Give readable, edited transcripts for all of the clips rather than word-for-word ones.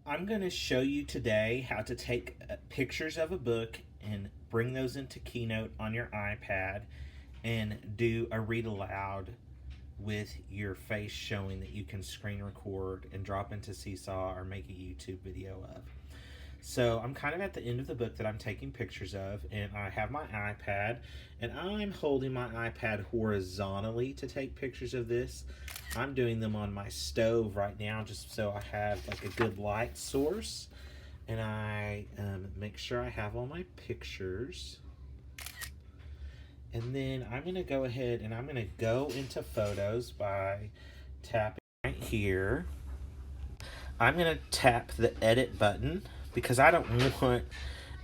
I'm going to show you today how to take pictures of a book and bring those into Keynote on your iPad and do a read aloud with your face showing that you can screen record and drop into Seesaw or make a YouTube video of. So I'm kind of at the end of the book that I'm taking pictures of, and I have my iPad, and I'm holding my iPad horizontally to take pictures of this. I'm doing them on my stove right now just so I have like a good light source, and I make sure I have all my pictures. And then I'm going to go ahead and I'm going to go into Photos by tapping right here. I'm going to tap the Edit button because I don't want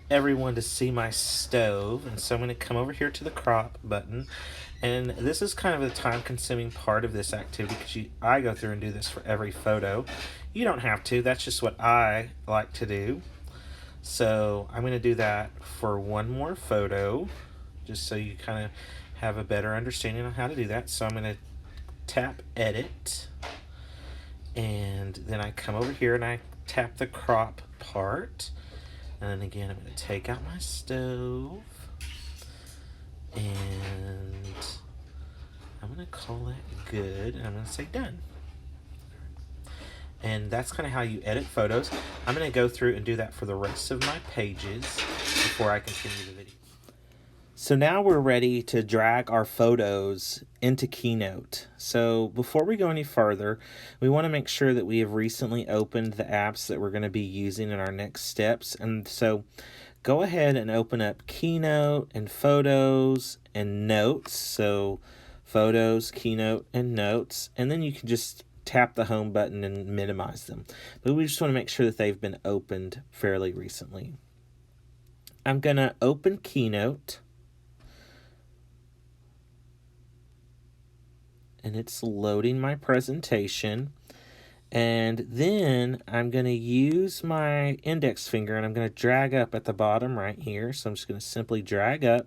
everyone to see my stove, and so I'm going to come over here to the Crop button. And this is kind of the time-consuming part of this activity because I go through and do this for every photo. You don't have to. That's just what I like to do. So I'm going to do that for one more photo, just so you kind of have a better understanding on how to do that. So I'm going to tap Edit, and then I come over here and I tap the Crop part. And then again, I'm going to take out my stove, and I'm going to call that good, and I'm going to say done. And that's kind of how you edit photos. I'm going to go through and do that for the rest of my pages before I continue the video. So now we're ready to drag our photos into Keynote. So before we go any further, we want to make sure that we have recently opened the apps that we're going to be using in our next steps. And so go ahead and open up Keynote and Photos and Notes. So Photos, Keynote, and Notes. And then you can just tap the home button and minimize them. But we just want to make sure that they've been opened fairly recently. I'm going to open Keynote. And it's loading my presentation. And then I'm going to use my index finger and I'm going to drag up at the bottom right here. So I'm just going to simply drag up.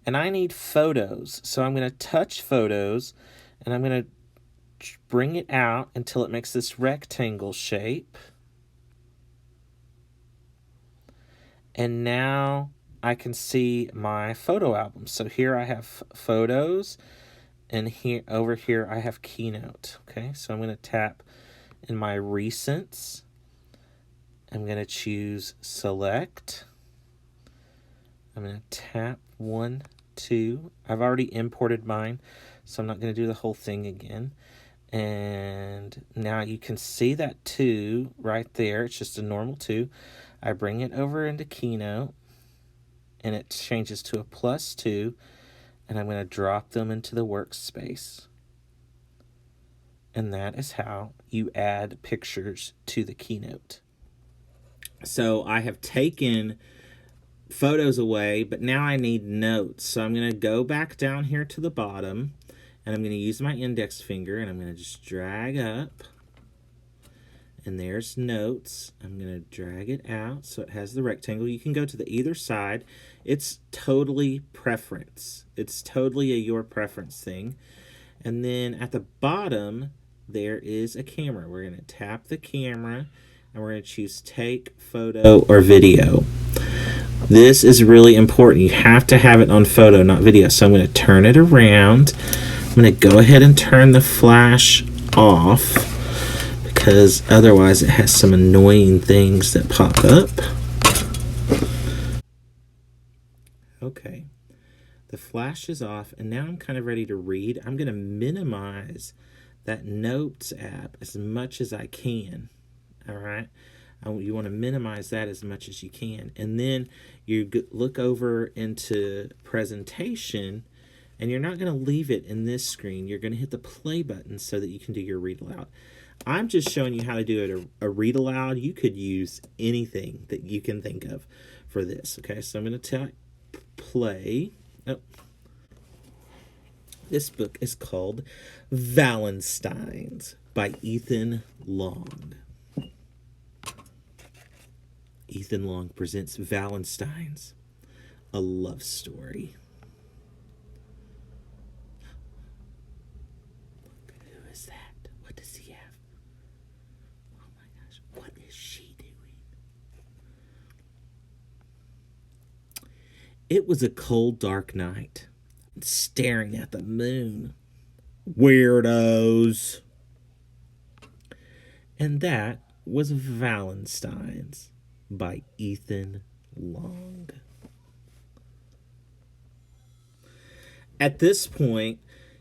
And I need photos. So I'm going to touch photos and I'm going to bring it out until it makes this rectangle shape. And now I can see my photo album. So here I have photos. And here, over here, I have Keynote. Okay, so I'm going to tap in my recents. I'm going to choose Select. I'm going to tap 1, 2. I've already imported mine, so I'm not going to do the whole thing again. And now you can see that 2 right there. It's just a normal 2. I bring it over into Keynote, and it changes to a +2. And I'm going to drop them into the workspace. And that is how you add pictures to the Keynote. So I have taken photos away, but now I need notes. So I'm going to go back down here to the bottom, and I'm going to use my index finger, and I'm going to just drag up. And there's notes. I'm going to drag it out so it has the rectangle. You can go to the either side. It's totally preference. It's totally a your preference thing. And then at the bottom, there is a camera. We're going to tap the camera and we're going to choose take, photo, or video. This is really important. You have to have it on photo, not video. So I'm going to turn it around. I'm going to go ahead and turn the flash off, because otherwise it has some annoying things that pop up. Okay, the flash is off, and now I'm kind of ready to read. I'm going to minimize that Notes app as much as I can. All right, you want to minimize that as much as you can. And then you look over into Presentation, and you're not going to leave it in this screen. You're going to hit the play button so that you can do your read aloud. I'm just showing you how to do it a read aloud. You could use anything that you can think of for this. Okay, so I'm going to tap play. Oh. This book is called Valentines by Ethan Long. Ethan Long presents Valentines, a love story. Who is that? What does he have? Oh my gosh, what is she doing? It was a cold, dark night, staring at the moon. Weirdos. And that was Valentine's by Ethan Long. At this point,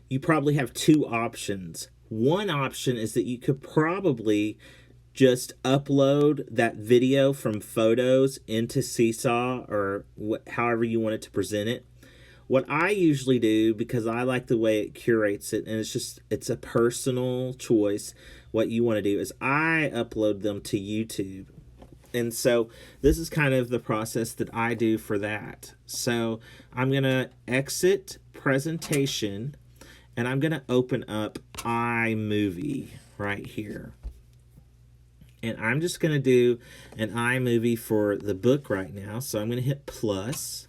you probably have two options. One option is that you could probably just upload that video from photos into Seesaw or however you want it to present it. What I usually do, because I like the way it curates it, and it's a personal choice what you want to do, is I upload them to YouTube. And so this is kind of the process that I do for that. So I'm going to exit presentation and I'm going to open up iMovie right here. And I'm just going to do an iMovie for the book right now. So I'm going to hit plus.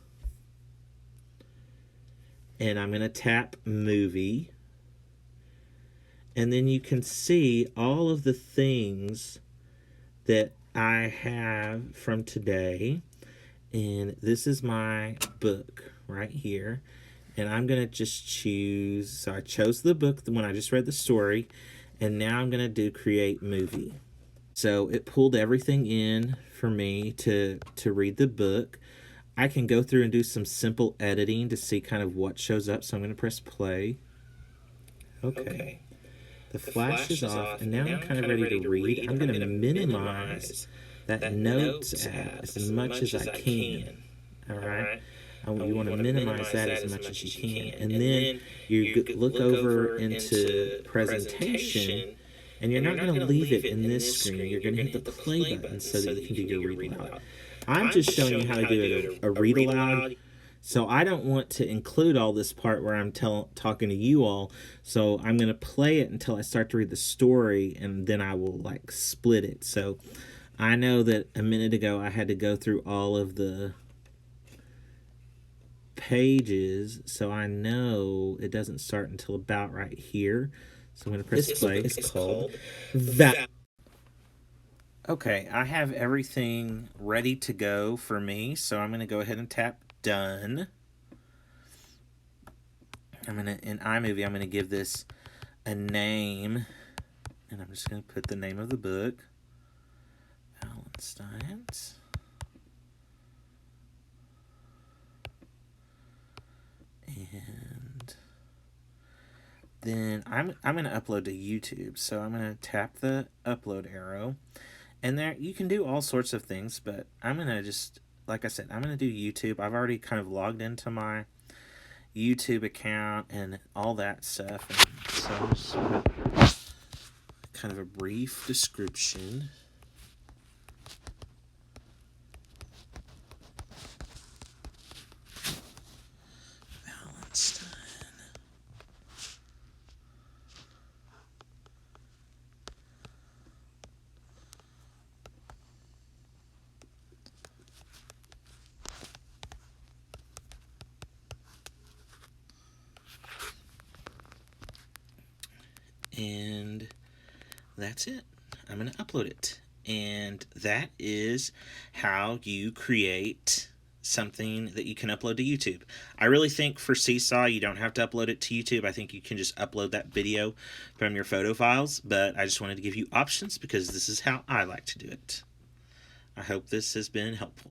And I'm going to tap movie. And then you can see all of the things that I have from today. And this is my book right here. And I'm going to just choose. So I chose the book when I just read the story. And now I'm going to do create movie. So it pulled everything in for me to read the book. I can go through and do some simple editing to see kind of what shows up. So I'm going to press play. Okay. The flash is off, and now I'm kind of ready to read. I'm going to minimize that notes app as much as I can. All right? You want to minimize that as much as you can. And then you look over into presentation, and you're not going to leave it in this screen. You're going to hit the play button so that you can do your read aloud. I'm just showing you how to do a read aloud. So I don't want to include all this part where I'm talking to you all. So I'm going to play it until I start to read the story, and then I will like split it. So I know that a minute ago I had to go through all of the pages. So I know it doesn't start until about right here. So I'm going to press play. It's called that. Okay, I have everything ready to go for me. So I'm going to go ahead and tap done. In iMovie, I'm going to give this a name, and I'm just going to put the name of the book, Valentine's. And then I'm going to upload to YouTube, so I'm going to tap the upload arrow, and there you can do all sorts of things, but I'm going to just, like I said, I'm going to do YouTube. I've already kind of logged into my YouTube account and all that stuff, and so I'm just going to put kind of a brief description. Valentine. And that's it. I'm going to upload it. And that is how you create something that you can upload to YouTube. I really think for Seesaw, you don't have to upload it to YouTube. I think you can just upload that video from your photo files. But I just wanted to give you options because this is how I like to do it. I hope this has been helpful.